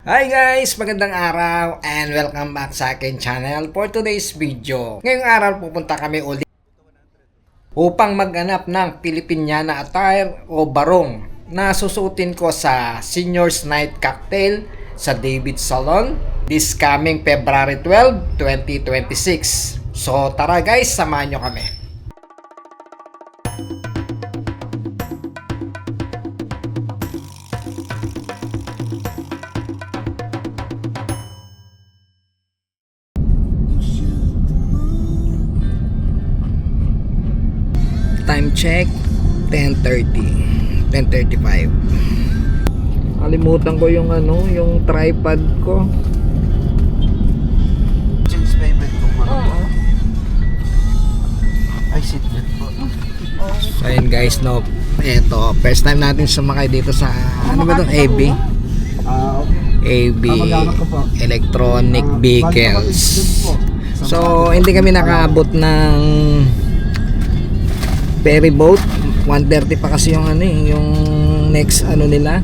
Hi guys! Magandang araw and welcome back sa akin channel for today's video. Ngayong araw pupunta kami ulit upang maghanap ng Filipiniana attire o barong na susutin ko sa Seniors Night Cocktail sa David Salon this coming February 12, 2026. So tara guys, samahan nyo kami. Time check 10:30 10:35. Kalimutan ko yung yung tripod ko. James favorite ko mo. Oo. Ay, seatbelt po. So ayun guys, eto first time natin sumakay dito sa ano ba itong AB? AB Kamag-anak ko po. Electronic Vehicles. Po. So hindi kami nakaabot ng ferry boat. 1:30 pa kasi yung yung next nila,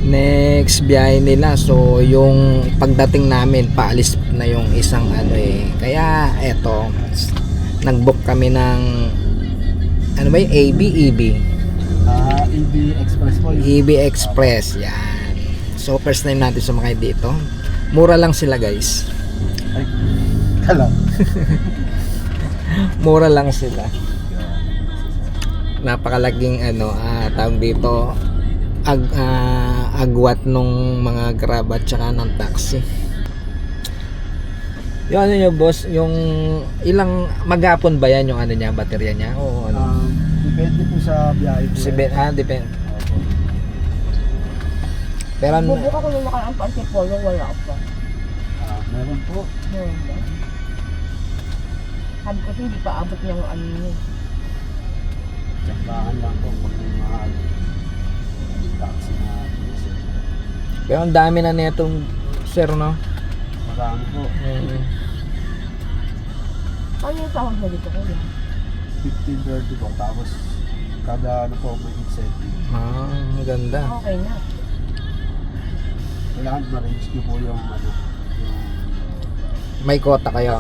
next biyahe nila. So yung pagdating namin paalis na yung isang kaya eto nag-book kami ng ba yung AB EB EB Express po. EB Express yan. So first time natin sumakay dito, mura lang sila guys. Ay, kala. Mura lang sila. Napakalaging tawag dito agwat nung mga Grab at saka ng taxi. Yung nyo boss, yung ilang maghapon ba yan yung niya, baterya niya o Depende po sa biyahe po. depende. Pero Bubuka ko nung nakaraan pa si Polo, wala pa. Meron po. Meron ba? Sabi ko hindi pa abot niya ang niya. Tsambahan lang po pag may mga taxi na pero ang dami na netong sir, no? marami po. Ano yung tawag na dito ko yan? 15-30 po. Tapos kada po may incentive. Maganda. Okay na. Kailangan ma-range nyo po yung May kota kayo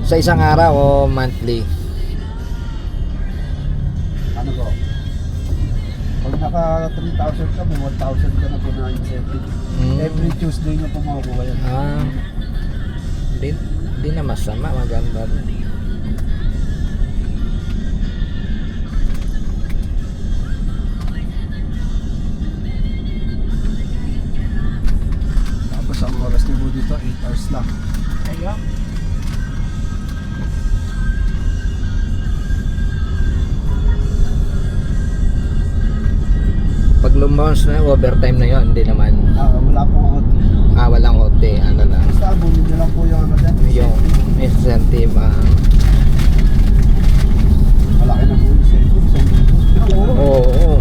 sa isang araw o monthly? ano po. Pag naka 3,000 ka, may 1,000 ka na po na incentive. Every Tuesday nyo po makukuha yan. Hindi na masama, maganda rin. Tapos ang oras nyo po dito, 8 hours lang. Kaya? Pag lumos na overtime na yon, hindi naman. Wala pong OT. Walang OT, lang. Basta abulin nyo lang po yung dyan. Yung incentive. Malaki na po yung incentive. Oo.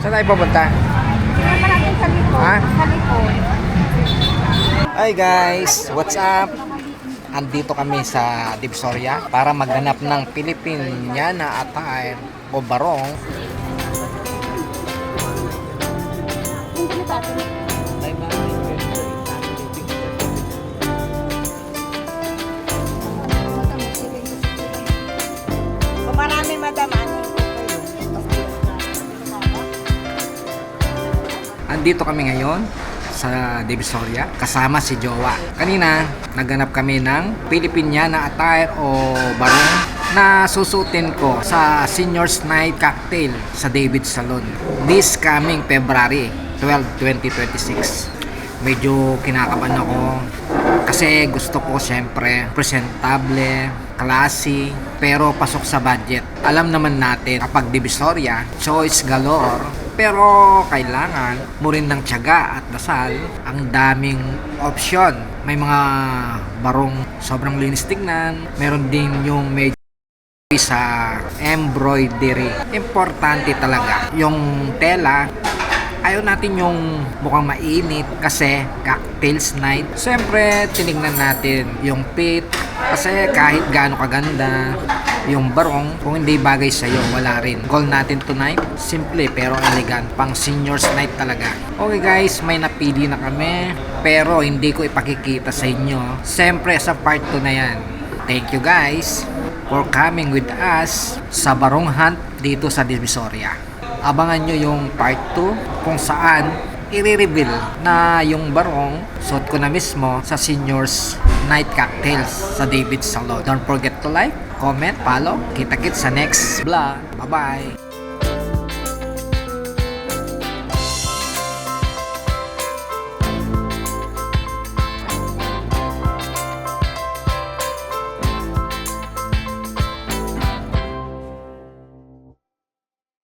Saan tayo pupunta? Tingnan pa natin sa likod. Ha? Sa likod. Hi guys, what's up? Andito kami sa Divisoria para maghanap ng Filipiniana attire o barong. Kung marami madaman. Andito kami ngayon sa Divisoria kasama si Jowa. Kanina naghanap kami ng Filipiniana attire o barong na susutin ko sa Seniors Night Cocktail sa David Salon this coming February 12, 2026. medyo kinakabahan ako kasi gusto ko syempre presentable, classy, pero pasok sa budget. Alam naman natin kapag Divisoria, choice galore, pero kailangan mo rin ng tiyaga at dasal. Ang daming option. May mga barong sobrang linis tignan, meron din yung medyo sa embroidery. Importante talaga yung tela. Ayaw natin yung mukhang mainit kasi cocktails night. Siyempre, tinignan natin yung fit kasi kahit gaano kaganda yung barong, kung hindi bagay sa'yo, wala rin. Goal natin tonight, simple pero elegant. Pang seniors night talaga. Okay guys, may napili na kami pero hindi ko ipakikita sa inyo. Siyempre, sa part 2 na yan. Thank you guys for coming with us sa barong hunt dito sa Divisoria. Abangan nyo yung part 2 kung saan i-reveal na yung barong suot ko na mismo sa seniors night cocktails sa David Salon. Don't forget to like, comment, follow. Kita-kits sa next vlog. Bye-bye!